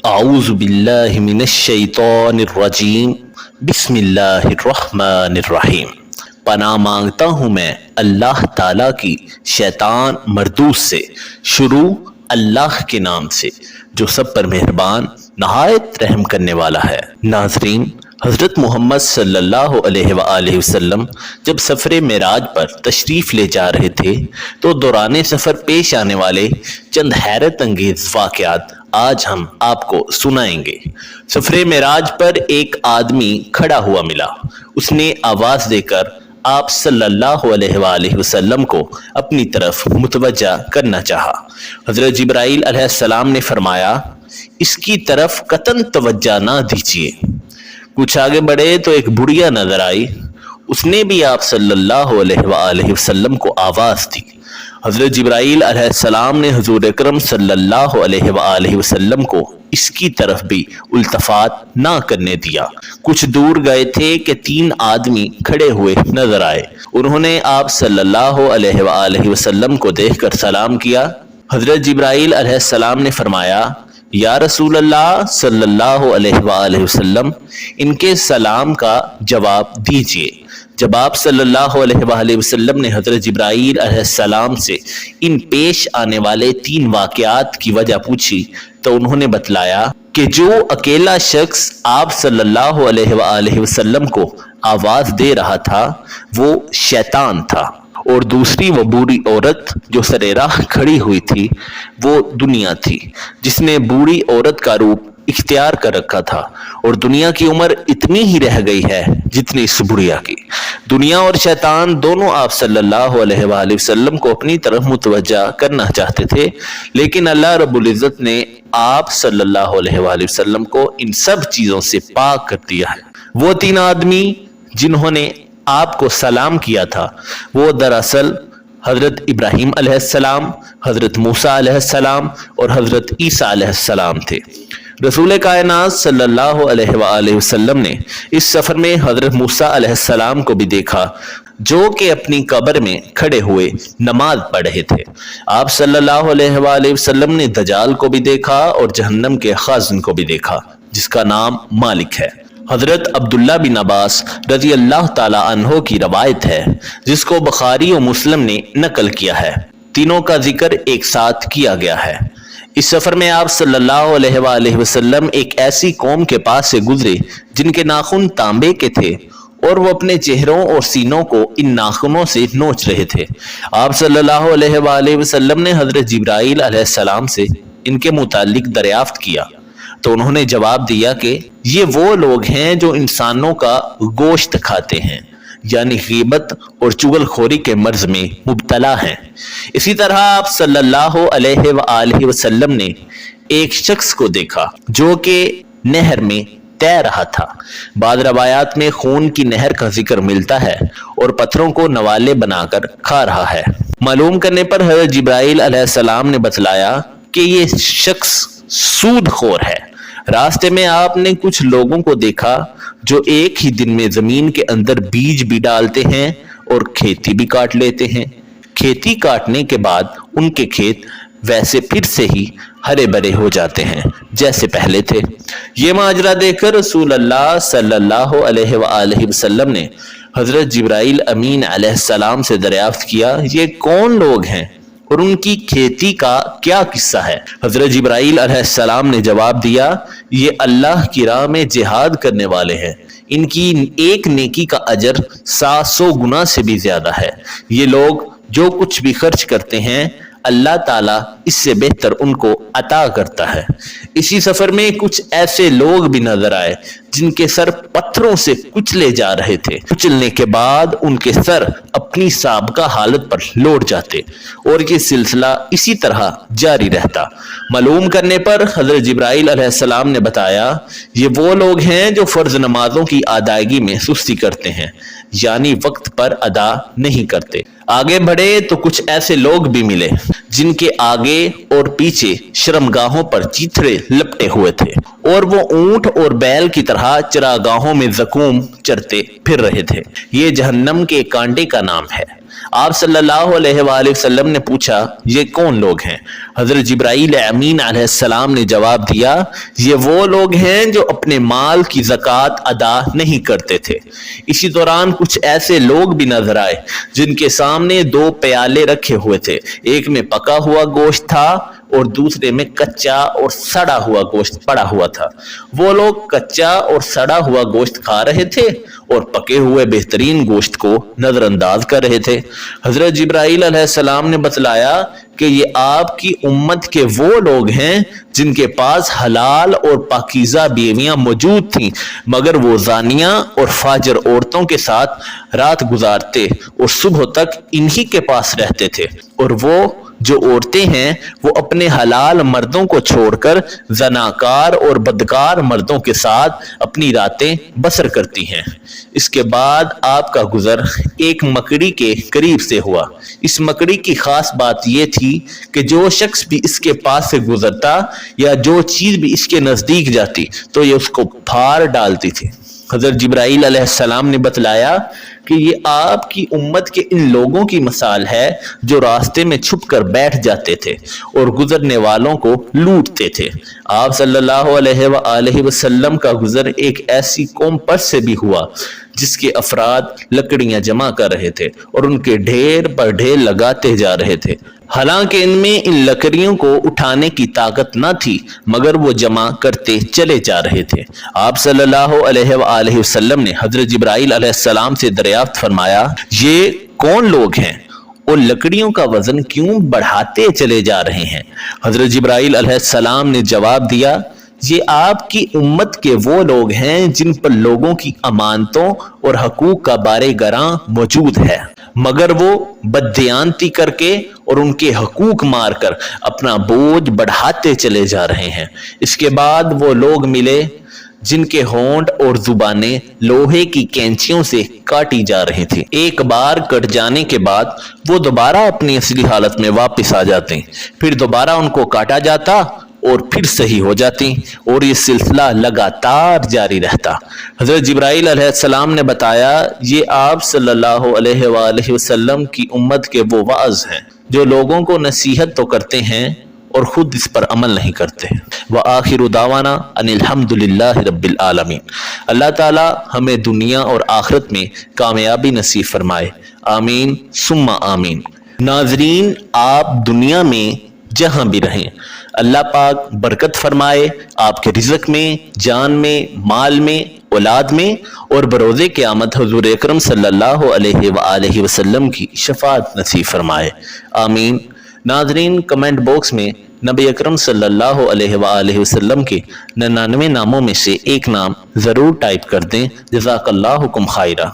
اعوذ باللہ من الشیطان الرجیم بسم اللہ الرحمن الرحیم۔ پناہ مانگتا ہوں میں اللہ تعالیٰ کی شیطان مردود سے۔ شروع اللہ کے نام سے جو سب پر مہربان نہایت رحم کرنے والا ہے۔ ناظرین، حضرت محمد صلی اللہ علیہ وآلہ وسلم جب سفر معراج پر تشریف لے جا رہے تھے تو دوران سفر پیش آنے والے چند حیرت انگیز واقعات آج ہم آپ کو سنائیں گے۔ سفر معراج پر ایک آدمی کھڑا ہوا ملا۔ اس نے آواز دے کر آپ صلی اللہ علیہ وآلہ وسلم کو اپنی طرف متوجہ کرنا چاہا۔ حضرت جبرائیل علیہ السلام نے فرمایا، اس کی طرف قطعاً توجہ نہ دیجیے۔ کچھ آگے بڑھے تو ایک بڑھیا نظر آئی۔ اس نے بھی آپ صلی اللہ علیہ وآلہ وسلم کو آواز دی۔ حضرت جبرائیل علیہ السلام نے حضور اکرم صلی اللہ علیہ وآلہ وسلم کو اس کی طرف بھی التفات نہ کرنے دیا۔ کچھ دور گئے تھے کہ تین آدمی کھڑے ہوئے نظر آئے۔ انہوں نے آپ صلی اللہ علیہ وآلہ وسلم کو دیکھ کر سلام کیا۔ حضرت جبرائیل علیہ السلام نے فرمایا، یا رسول اللہ صلی اللہ علیہ وآلہ وسلم، ان کے سلام کا جواب دیجئے۔ جب آپ صلی اللہ علیہ وآلہ وسلم نے حضرت جبرائیل علیہ السلام سے ان پیش آنے والے تین واقعات کی وجہ پوچھی تو انہوں نے بتلایا کہ جو اکیلا شخص آپ صلی اللہ علیہ وآلہ وسلم کو آواز دے رہا تھا وہ شیطان تھا، اور دوسری وہ بوڑھی عورت جو سر راہ کھڑی ہوئی تھی وہ دنیا تھی، جس نے بوڑھی عورت کا روپ اختیار کر رکھا تھا، اور دنیا کی عمر اتنی ہی رہ گئی ہے جتنی اس بڑھیا کی۔ دنیا اور شیطان دونوں آپ صلی اللہ علیہ وآلہ وسلم کو اپنی طرف متوجہ کرنا چاہتے تھے، لیکن اللہ رب العزت نے آپ صلی اللہ علیہ وآلہ وسلم کو ان سب چیزوں سے پاک کر دیا ہے۔ وہ تین آدمی جنہوں نے آپ کو سلام کیا تھا وہ دراصل حضرت ابراہیم علیہ السلام، حضرت موسیٰ علیہ السلام اور حضرت عیسیٰ علیہ السلام تھے۔ رسول کائنات صلی اللہ علیہ وآلہ وسلم نے اس سفر میں حضرت موسیٰ علیہ السلام کو بھی دیکھا جو کہ اپنی قبر میں کھڑے ہوئے نماز پڑھ رہے تھے۔ آپ صلی اللہ علیہ وآلہ وسلم نے دجال کو بھی دیکھا اور جہنم کے خازن کو بھی دیکھا جس کا نام مالک ہے۔ حضرت عبداللہ بن عباس رضی اللہ تعالی عنہ کی روایت ہے جس کو بخاری و مسلم نے نقل کیا ہے۔ تینوں کا ذکر ایک ساتھ کیا گیا ہے۔ اس سفر میں آپ صلی اللہ علیہ وآلہ وسلم ایک ایسی قوم کے پاس سے گزرے جن کے ناخن تانبے کے تھے اور وہ اپنے چہروں اور سینوں کو ان ناخنوں سے نوچ رہے تھے۔ آپ صلی اللہ علیہ وآلہ وسلم نے حضرت جبرائیل علیہ السلام سے ان کے متعلق دریافت کیا تو انہوں نے جواب دیا کہ یہ وہ لوگ ہیں جو انسانوں کا گوشت کھاتے ہیں، یعنی غیبت اور چغل خوری کے مرض میں مبتلا ہیں۔ اسی طرح آپ صلی اللہ علیہ وآلہ وسلم نے ایک شخص کو دیکھا جو کہ نہر میں تیر رہا تھا۔ بعض روایات میں خون کی نہر کا ذکر ملتا ہے اور پتھروں کو نوالے بنا کر کھا رہا ہے۔ معلوم کرنے پر حضرت جبرائیل علیہ السلام نے بتلایا کہ یہ شخص سود خور ہے۔ راستے میں آپ نے کچھ لوگوں کو دیکھا جو ایک ہی دن میں زمین کے اندر بیج بھی ڈالتے ہیں اور کھیتی بھی کاٹ لیتے ہیں۔ کھیتی کاٹنے کے بعد ان کے کھیت ویسے پھر سے ہی ہرے بھرے ہو جاتے ہیں جیسے پہلے تھے۔ یہ ماجرا دیکھ کر رسول اللہ صلی اللہ علیہ وآلہ وسلم نے حضرت جبرائیل امین علیہ السلام سے دریافت کیا، یہ کون لوگ ہیں اور ان کی کھیتی کا کیا قصہ ہے؟ حضرت جبرائیل علیہ السلام نے جواب دیا، یہ اللہ کی راہ میں جہاد کرنے والے ہیں، ان کی ایک نیکی کا اجر 700 گنا سے بھی زیادہ ہے۔ یہ لوگ جو کچھ بھی خرچ کرتے ہیں اللہ تعالیٰ اس سے بہتر ان کو عطا کرتا ہے۔ اسی سفر میں کچھ ایسے لوگ بھی نظر آئے جن کے سر پتھروں سے کچلے جا رہے تھے۔ کچلنے کے بعد ان کے سر اپنی سابقہ حالت پر لوٹ جاتے اور یہ سلسلہ اسی طرح جاری رہتا۔ معلوم کرنے پر حضرت جبرائیل علیہ السلام نے بتایا، یہ وہ لوگ ہیں جو فرض نمازوں کی ادائیگی میں سستی کرتے ہیں، یعنی وقت پر ادا نہیں کرتے۔ آگے بڑھے تو کچھ ایسے لوگ بھی ملے جن کے آگے اور پیچھے شرمگاہوں پر چیتھڑے لپٹے ہوئے تھے اور وہ اونٹ اور بیل کی طرح چراگاہوں میں زقوم چرتے پھر رہے تھے۔ یہ جہنم کے کانٹے کا نام ہے۔ آپ صلی اللہ علیہ وآلہ وسلم نے پوچھا یہ کون لوگ ہیں؟ حضرت جبرائیل امین علیہ السلام نے جواب دیا یہ وہ لوگ ہیں جو اپنے مال کی زکوٰۃ ادا نہیں کرتے تھے۔ اسی دوران کچھ ایسے لوگ بھی نظر آئے جن کے سامنے 2 پیالے رکھے ہوئے تھے، ایک میں پکا ہوا گوشت تھا اور دوسرے میں کچا اور سڑا ہوا گوشت پڑا ہوا تھا۔ وہ لوگ کچا اور سڑا ہوا گوشت کھا رہے تھے اور پکے ہوئے بہترین گوشت کو نظر انداز کر رہے تھے۔ حضرت جبرائیل علیہ السلام نے بتلایا کہ یہ آپ کی امت کے وہ لوگ ہیں جن کے پاس حلال اور پاکیزہ بیویاں موجود تھیں، مگر وہ زانیہ اور فاجر عورتوں کے ساتھ رات گزارتے اور صبح تک انہی کے پاس رہتے تھے، اور وہ جو عورتیں ہیں وہ اپنے حلال مردوں کو چھوڑ کر زناکار اور بدکار مردوں کے ساتھ اپنی راتیں بسر کرتی ہیں۔ اس کے بعد آپ کا گزر ایک مکڑی کے قریب سے ہوا۔ اس مکڑی کی خاص بات یہ تھی کہ جو شخص بھی اس کے پاس سے گزرتا یا جو چیز بھی اس کے نزدیک جاتی تو یہ اس کو پھاڑ ڈالتی تھی۔ حضرت جبرائیل علیہ السلام نے بتلایا کہ یہ آپ کی امت کے ان لوگوں کی مثال ہے جو راستے میں چھپ کر بیٹھ جاتے تھے اور گزرنے والوں کو لوٹتے تھے۔ آپ صلی اللہ علیہ وآلہ وسلم کا گزر ایک ایسی قوم پر سے بھی ہوا جس کے افراد لکڑیاں جمع کر رہے تھے اور ان کے ڈھیر پر ڈھیر لگاتے جا رہے تھے، حالانکہ ان میں ان لکڑیوں کو اٹھانے کی طاقت نہ تھی، مگر وہ جمع کرتے چلے جا رہے تھے۔ آپ صلی اللہ علیہ وآلہ وسلم نے حضرت جبرائیل علیہ السلام سے دریافت فرمایا یہ کون لوگ ہیں اور لکڑیوں کا وزن کیوں بڑھاتے چلے جا رہے ہیں؟ حضرت جبرائیل علیہ السلام نے جواب دیا یہ آپ کی امت کے وہ لوگ ہیں جن پر لوگوں کی امانتوں اور حقوق کا بارے گراں موجود ہے، مگر وہ بددیانتی کر کے اور ان کے حقوق مار کر اپنا بوجھ بڑھاتے چلے جا رہے ہیں۔ اس کے بعد وہ لوگ ملے جن کے ہونٹ اور زبانیں لوہے کی کینچیوں سے کاٹی جا رہی تھی۔ ایک بار کٹ جانے کے بعد وہ دوبارہ اپنی اصلی حالت میں واپس آ جاتے، پھر دوبارہ ان کو کاٹا جاتا اور پھر صحیح ہو جاتی، اور یہ سلسلہ لگاتار جاری رہتا۔ حضرت جبرائیل علیہ السلام نے بتایا یہ آپ صلی اللہ علیہ وآلہ وسلم کی امت کے وہ واعظ ہیں جو لوگوں کو نصیحت تو کرتے ہیں اور خود اس پر عمل نہیں کرتے۔ وآخر دعوانا ان الحمد للہ رب العالمین۔ اللہ تعالی ہمیں دنیا اور آخرت میں کامیابی نصیب فرمائے، آمین ثم آمین۔ ناظرین، آپ دنیا میں جہاں بھی رہیں اللہ پاک برکت فرمائے، آپ کے رزق میں، جان میں، مال میں، اولاد میں، اور بروز قیامت حضور اکرم صلی اللہ علیہ وآلہ وسلم کی شفاعت نصیب فرمائے، آمین۔ ناظرین، کمنٹ باکس میں نبی اکرم صلی اللہ علیہ وآلہ وسلم کے 99 ناموں میں سے ایک نام ضرور ٹائپ کر دیں۔ جزاک اللہ خیرہ۔